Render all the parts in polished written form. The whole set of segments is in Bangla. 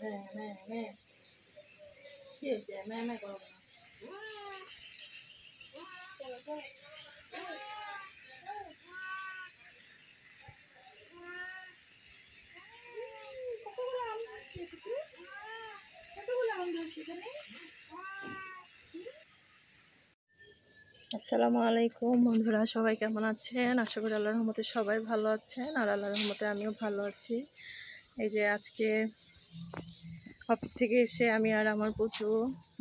কি হয়েছে করো না। আসসালামু আলাইকুম বন্ধুরা, সবাই কেমন আছেন? আশা করি আল্লাহর রহমতে সবাই ভালো আছেন, আর আল্লাহর রহমতে আমিও ভালো আছি। এই যে আজকে অফিস থেকে এসে আমি আর আমার পুচু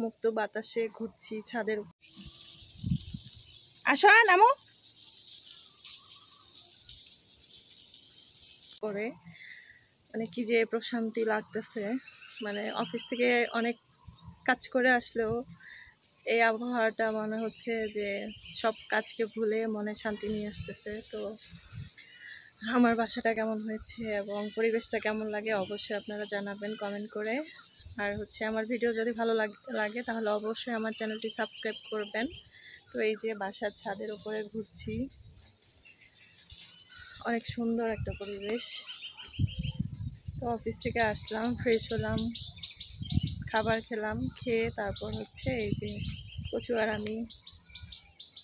মুক্ত বাতাসে ঘুরছি ছাদের। আসো নামো করে, মানে কি যে প্রশান্তি লাগতেছে। মানে অফিস থেকে অনেক কাজ করে আসলেও এই আবহাওয়াটা মনে হচ্ছে যে সব কাজকে ভুলে মনে শান্তি নিয়ে আসতেছে। তো আমার বাসাটা কেমন হয়েছে এবং পরিবেশটা কেমন লাগে অবশ্যই আপনারা জানাবেন কমেন্ট করে। আর হচ্ছে আমার ভিডিও যদি ভালো লাগে তাহলে অবশ্যই আমার চ্যানেলটি সাবস্ক্রাইব করবেন। তো এই যে বাসার ছাদের উপরে ঘুরছি, অনেক সুন্দর একটা পরিবেশ। তো অফিস থেকে আসলাম, ফ্রেশ হলাম, খাবার খেলাম, খেয়ে তারপর হচ্ছে এই যে কচু আর আমি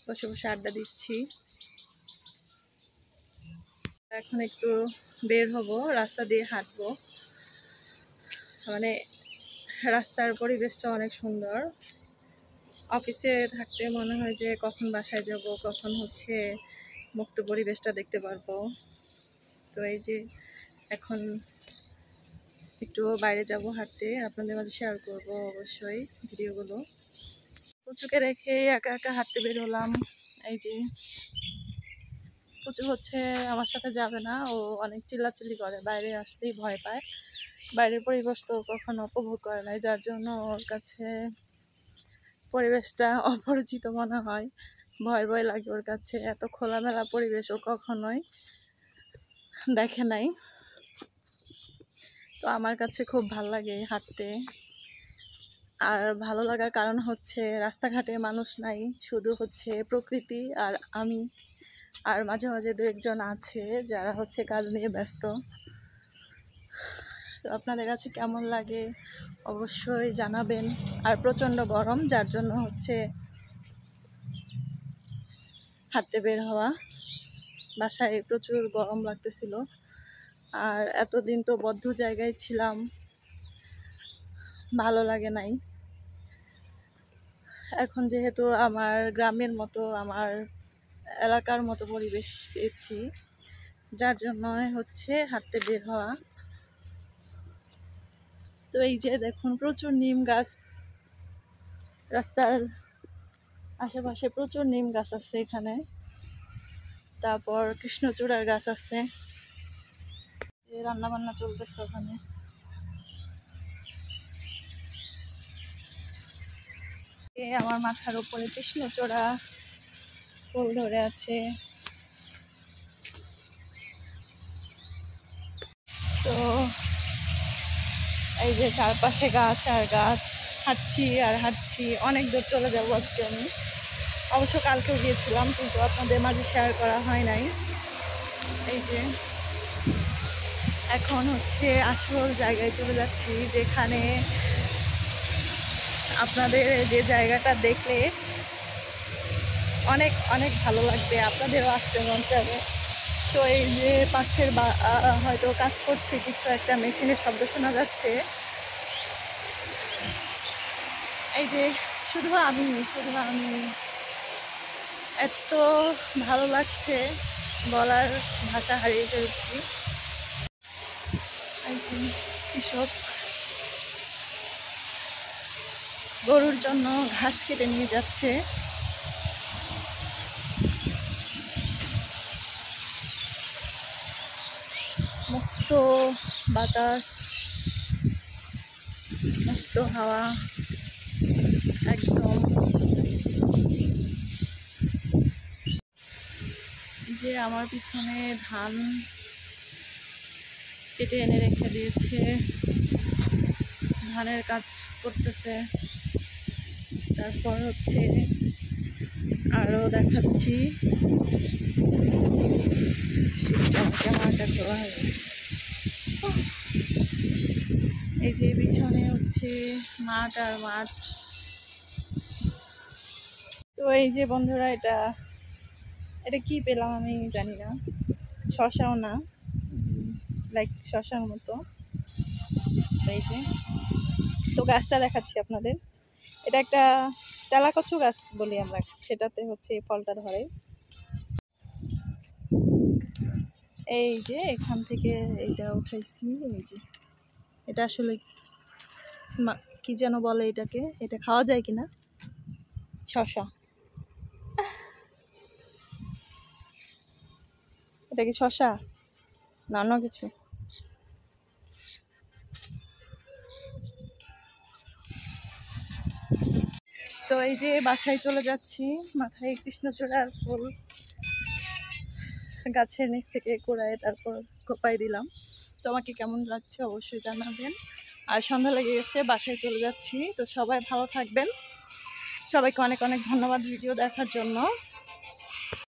বসে বসে আড্ডা দিচ্ছি। এখন একটু বের হব, রাস্তা দিয়ে হাঁটবো। মানে রাস্তার পরিবেশটা অনেক সুন্দর। অফিসে থাকতে মনে হয় যে কখন বাসায় যাব, কখন হচ্ছে মুক্ত পরিবেশটা দেখতে পারবো। তো এই যে এখন একটু বাইরে যাব হাঁটতে, আপনাদের মাঝে শেয়ার করব অবশ্যই ভিডিওগুলো। পুচুকে রেখে একা একা হাঁটতে বের হলাম। এই যে পুচু হচ্ছে আমার সাথে যাবে না, ও অনেক চিল্লাচিল্লি করে, বাইরে আসতেই ভয় পায়। বাইরের পরিবেশ তো কখনো উপভোগ করে নাই, যার জন্য ওর কাছে পরিবেশটা অপরিচিত মনে হয়, ভয় ভয় লাগে ওর কাছে। এত খোলামেলা পরিবেশ ও কখনোই দেখে নাই। তো আমার কাছে খুব ভালো লাগে হাঁটতে। আর ভালো লাগার কারণ হচ্ছে রাস্তাঘাটে মানুষ নাই, শুধু হচ্ছে প্রকৃতি আর আমি, আর মাঝে মাঝে দু একজন আছে যারা হচ্ছে কাজ নিয়ে ব্যস্ত। তো আপনাদের কাছে কেমন লাগে অবশ্যই জানাবেন। আর প্রচণ্ড গরম, যার জন্য হচ্ছে হাঁটতে বের হওয়া। বাসায় প্রচুর গরম লাগতেছিল, আর এতদিন তো বদ্ধ জায়গায় ছিলাম, ভালো লাগে নাই। এখন যেহেতু আমার গ্রামের মতো, আমার এলাকার মতো পরিবেশ পেয়েছি, যার জন্য হচ্ছে হাঁটতে বের হওয়া। তো এই যে দেখুন প্রচুর নিম গাছ, রাস্তার আশেপাশে প্রচুর নিম গাছ আছে এখানে। তারপর কৃষ্ণচূড়ার গাছ আছে। রান্না বান্না চলতেছে ওখানে। আমার মাথার উপরে কৃষ্ণচূড়া ফুল ধরে আছে। তো এই যে চারপাশে গাছ আর গাছ, হাঁটছি আর হাঁটছি, অনেক দূর চলে যাবো আজকে আমি। অবশ্য কালকেও গিয়েছিলাম, কিন্তু আপনাদের মাঝে শেয়ার করা হয় নাই। এই যে এখন হচ্ছে আসল জায়গায় চলে যাচ্ছি, যেখানে আপনাদের যে জায়গাটা দেখলে অনেক অনেক ভালো লাগবে, আপনাদেরও আসতে মন চাবে। তো এই যে পাশের হয়তো কাজ করছে, কিছু একটা মেশিনের শব্দ শোনা যাচ্ছে। এই যে শুধু আমি এত ভালো লাগছে, বলার ভাষা হারিয়ে ফেলছি। এই যে কৃষক গরুর জন্য ঘাস কেটে নিয়ে যাচ্ছে। মুক্ত বাতাস, মুক্ত হাওয়া, একদম। যে আমার পিছনে ধান কেটে এনে রেখে দিয়েছে, ধানের কাজ করতেছে। তারপর হচ্ছে আরো দেখাচ্ছি, ক্যামেরাটা খোলা হয়ে গেছে। এই যে পিছনে হচ্ছে মাঠ আর মাঠ। তো এই যে বন্ধুরা, এটা এটা কি পেলাম আমি জানি না, শশাও না, লাইক শশার মতো। এই যে, তো গাছটা দেখাচ্ছি আপনাদের। এটা একটা তেলাকচু গাছ বলি আমরা, সেটাতে হচ্ছে এই ফলটা ধরে। এই যে এখান থেকে এইটা উঠাইছি। এই যে এটা আসলে কি যেন বলে এটাকে, এটা খাওয়া যায় কিনা, শশা। এটা কি শশা না অন্য কিছু? তো এই যে বাসায় চলে যাচ্ছি, মাথায় কৃষ্ণচূড়ার ফুল গাছের নিচ থেকে কুড়ায় তারপর কোপাই দিলাম। তো আমাকে কেমন লাগছে অবশ্যই জানাবেন। আর সন্ধ্যা লেগে গেছে, বাসায় চলে যাচ্ছি। তো সবাই ভালো থাকবেন, সবাইকে অনেক অনেক ধন্যবাদ ভিডিও দেখার জন্য।